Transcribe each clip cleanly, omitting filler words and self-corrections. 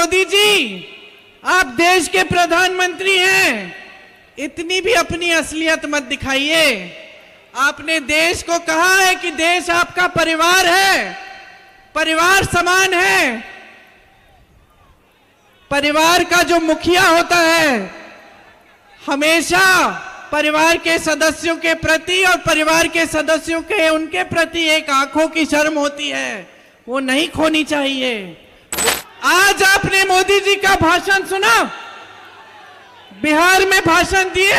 मोदी जी, आप देश के प्रधानमंत्री हैं, इतनी भी अपनी असलियत मत दिखाइए। आपने देश को कहा है कि देश आपका परिवार है, परिवार समान है। परिवार का जो मुखिया होता है हमेशा परिवार के सदस्यों के प्रति और परिवार के सदस्यों के उनके प्रति एक आंखों की शर्म होती है, वो नहीं खोनी चाहिए। आज आपने मोदी जी का भाषण सुना, बिहार में भाषण दिए।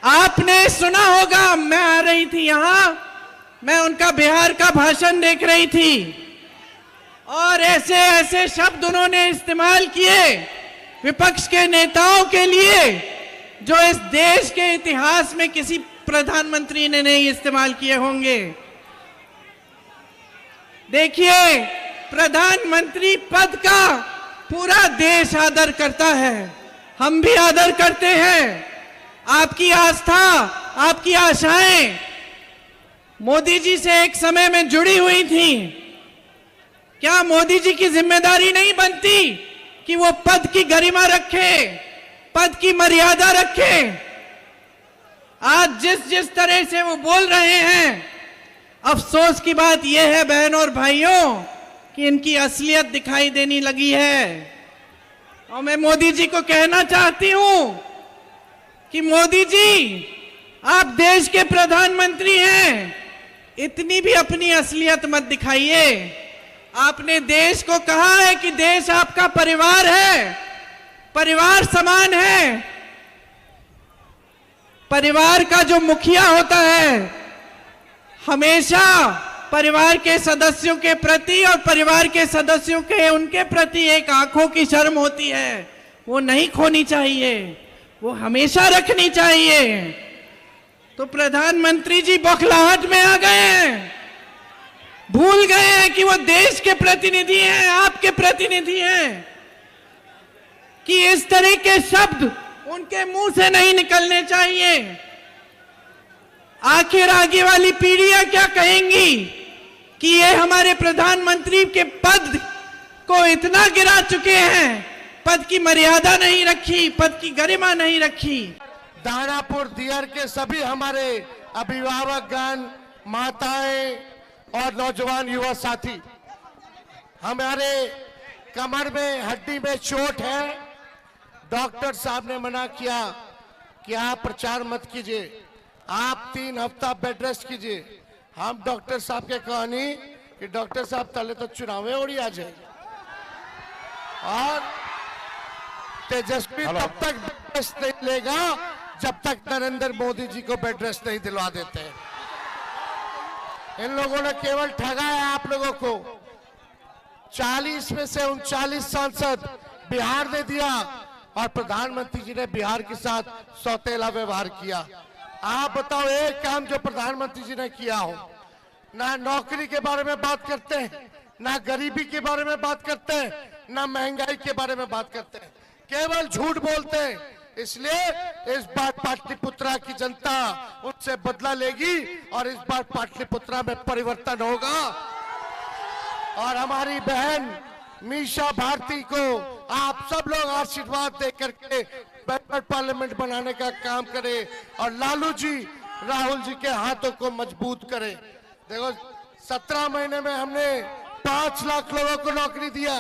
आपने सुना होगा, मैं आ रही थी यहां, मैं उनका बिहार का भाषण देख रही थी और ऐसे ऐसे शब्द उन्होंने इस्तेमाल किए विपक्ष के नेताओं के लिए जो इस देश के इतिहास में किसी प्रधानमंत्री ने नहीं इस्तेमाल किए होंगे। देखिए, प्रधानमंत्री पद का पूरा देश आदर करता है, हम भी आदर करते हैं। आपकी आस्था, आपकी आशाएं मोदी जी से एक समय में जुड़ी हुई थी। क्या मोदी जी की जिम्मेदारी नहीं बनती कि वो पद की गरिमा रखे, पद की मर्यादा रखे? आज जिस जिस तरह से वो बोल रहे हैं, अफसोस की बात यह है बहनों और भाइयों कि इनकी असलियत दिखाई देने लगी है। और मैं मोदी जी को कहना चाहती हूं कि मोदी जी, आप देश के प्रधानमंत्री हैं, इतनी भी अपनी असलियत मत दिखाइए। आपने देश को कहा है कि देश आपका परिवार है, परिवार समान है। परिवार का जो मुखिया होता है हमेशा परिवार के सदस्यों के प्रति और परिवार के सदस्यों के उनके प्रति एक आंखों की शर्म होती है, वो नहीं खोनी चाहिए, वो हमेशा रखनी चाहिए। तो प्रधानमंत्री जी बौखलाहट में आ गए हैं, भूल गए हैं कि वो देश के प्रतिनिधि हैं, आपके प्रतिनिधि हैं, कि इस तरह के शब्द उनके मुंह से नहीं निकलने चाहिए। आखिर आगे वाली पीढ़ियां क्या कहेंगी कि ये हमारे प्रधानमंत्री के पद को इतना गिरा चुके हैं, पद की मर्यादा नहीं रखी, पद की गरिमा नहीं रखी। दानापुर दियर के सभी हमारे अभिभावकगण, माताएं और नौजवान युवा साथी, हमारे कमर में हड्डी में चोट है। डॉक्टर साहब ने मना किया कि आप प्रचार मत कीजिए, आप 3 हफ्ता बेड रेस्ट कीजिए। हम डॉक्टर साहब के कहानी कि डॉक्टर साहब तले तो चुनावे उड़ी आ जाए और तेजस्वी तब तक बेड रेस्ट नहीं लेगा जब तक नरेंद्र मोदी जी को बेड रेस्ट नहीं दिलवा देते। इन लोगों ने केवल ठगाया आप लोगों को। 40 में से 39 सांसद बिहार ने दिया और प्रधानमंत्री जी ने बिहार के साथ सौतेला व्यवहार किया। आप बताओ, एक काम जो प्रधानमंत्री जी ने किया हो? ना नौकरी के बारे में बात करते हैं, ना गरीबी के बारे में बात करते हैं, ना महंगाई के बारे में बात करते हैं, केवल झूठ बोलते हैं। इसलिए इस बार पाटलिपुत्रा की जनता उनसे बदला लेगी और इस बार पाटलिपुत्रा में परिवर्तन होगा और हमारी बहन मीशा भारती को आप सब लोग आशीर्वाद दे करके बैकवर्ड पार्लियामेंट बनाने का काम करें और लालू जी, राहुल जी के हाथों को मजबूत करें। देखो, 17 महीने में हमने 5 लाख लोगों को नौकरी दिया,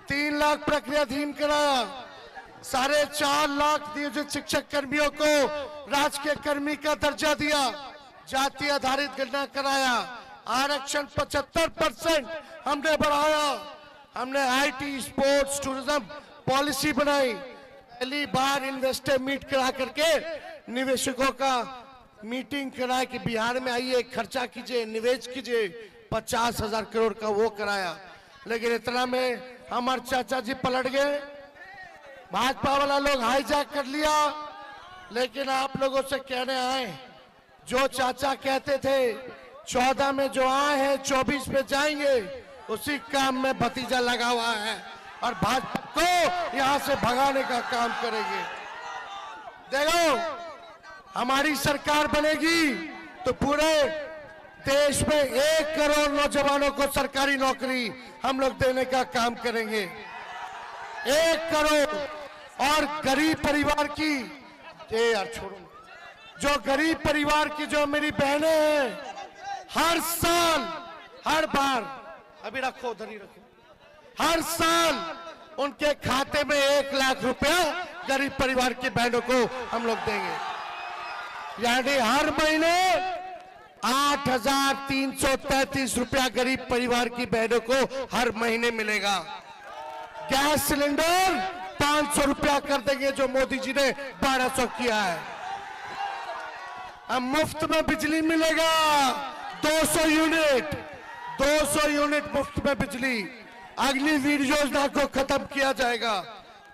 3 लाख प्रक्रियाधीन कराया, 4.5 लाख नियोजित शिक्षक कर्मियों को राजकीय कर्मी का दर्जा दिया, जाति आधारित गणना कराया, आरक्षण 75% हमने बढ़ाया, हमने आईटी, स्पोर्ट्स, टूरिज्म पॉलिसी बनाई। पहली बार इन्वेस्टर मीट करा करके निवेशकों का मीटिंग कराया कि बिहार में आइए, खर्चा कीजिए, निवेश कीजिए। 50,000 करोड़ का वो कराया। लेकिन इतना में हमारे चाचा जी पलट गए, भाजपा वाला लोग हाईजैक कर लिया। लेकिन आप लोगों से कहने आए, जो चाचा कहते थे 14 में जो आए हैं 24 में जाएंगे, उसी काम में भतीजा लगा हुआ है और भाजपा को यहां से भगाने का काम करेंगे। देखो, हमारी सरकार बनेगी तो पूरे देश में 1 करोड़ नौजवानों को सरकारी नौकरी हम लोग देने का काम करेंगे। 1 करोड़। और गरीब परिवार की, ये यार छोड़ो, जो गरीब परिवार की जो मेरी बहनें हैं, हर साल, हर बार, अभी रखो उधर ही रखो, हर साल उनके खाते में 1 लाख रुपया गरीब परिवार की बहनों को हम लोग देंगे। यानी हर महीने 8,333 रुपया गरीब परिवार की बहनों को हर महीने मिलेगा। गैस सिलेंडर 500 रुपया कर देंगे, जो मोदी जी ने 1200 किया है। अब मुफ्त में बिजली मिलेगा 200 यूनिट मुफ्त में बिजली। अग्निवीर योजना को खत्म किया जाएगा।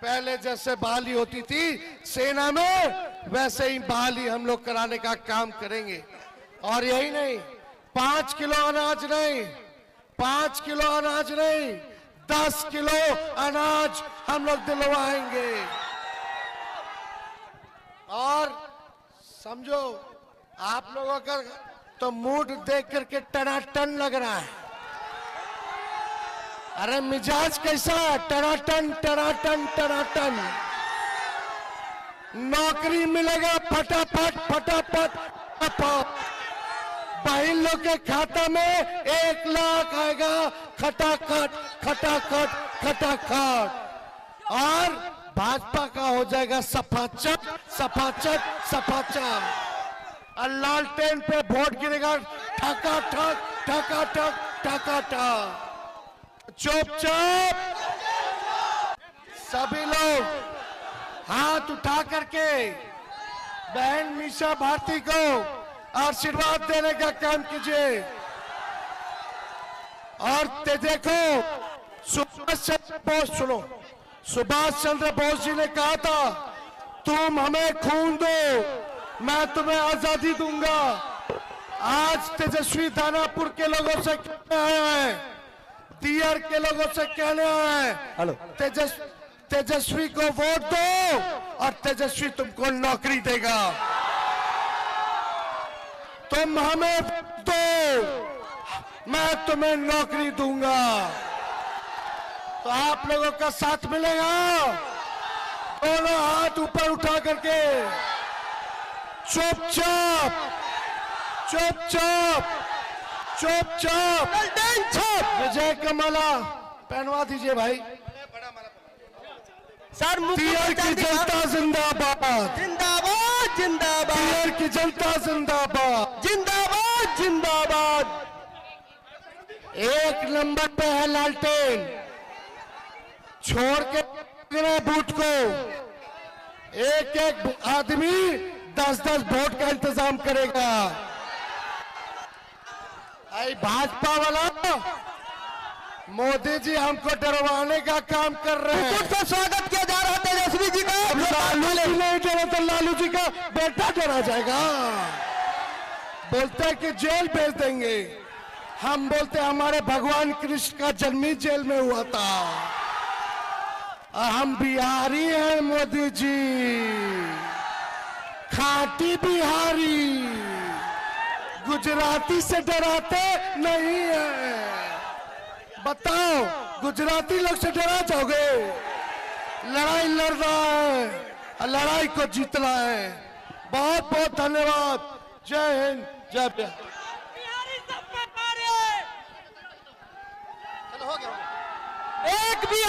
पहले जैसे बहाली होती थी सेना में, वैसे ही बहाली हम लोग कराने का काम करेंगे। और यही नहीं, 5 किलो अनाज नहीं, 5 किलो अनाज नहीं, 10 किलो अनाज हम लोग दिलवाएंगे। और समझो, आप लोगों का तो मूड देख करके टनाटन लग रहा है। अरे मिजाज कैसा है? टनाटन टनाटन टनाटन। नौकरी मिलेगा फटाफट फटाफट फटाफट। बहन लोग के खाता में 1 लाख आएगा खटाखट खटाखट खटाखट। और भाजपा का हो जाएगा सफाचट सफाचट सफाचट। और लालटेन पे वोट गिरेगा ठका ठक ठका ठक ठका ठक। चुपचाप सभी लोग हाथ उठा करके बहन मीसा भारती को आशीर्वाद देने का काम कीजिए। और देखो, सुभाष चंद्र बोस, सुनो, सुभाष चंद्र बोस जी ने कहा था, तुम हमें खून दो, मैं तुम्हें आजादी दूंगा। आज तेजस्वी दानापुर के लोगों से कहने आया है, दियर के लोगों से कहने आया है, तेजस्वी को वोट दो और तेजस्वी तुमको नौकरी देगा। तुम हमें दो, मैं तुम्हें नौकरी दूंगा। तो आप लोगों का साथ मिलेगा। दोनों हाथ ऊपर उठा करके चुपचाप चुपचाप चुपचाप विजय का माला पहनवा दीजिए भाई। सर, दियर की जनता जिंदाबाद जिंदाबाद जिंदाबाद, दियर की जनता जिंदाबाद जिंदाबाद जिंदाबाद। 1 नंबर पे है लालटेन, छोड़ के बूथ को। एक आदमी 10-10 वोट का इंतजाम करेगा। आई भाजपा वाला मोदी जी हमको डरवाने का काम कर रहे हैं। तो स्वागत किया जा रहा है तेजस्वी जी का। लालू जी नहीं डरा तो लालू जी का बेटा डरा जाएगा। बोलते हैं कि जेल भेज देंगे, हम बोलते हैं हमारे भगवान कृष्ण का जन्म ही जेल में हुआ था। हम बिहारी हैं मोदी जी, खाटी बिहारी, गुजराती से डराते नहीं है। बताओ, गुजराती लोग से डरा जाओगे? लड़ाई लड़ रहा है, लड़ाई को जीतना है। बहुत बहुत धन्यवाद। जय हिंद, जय बिहार। एक भी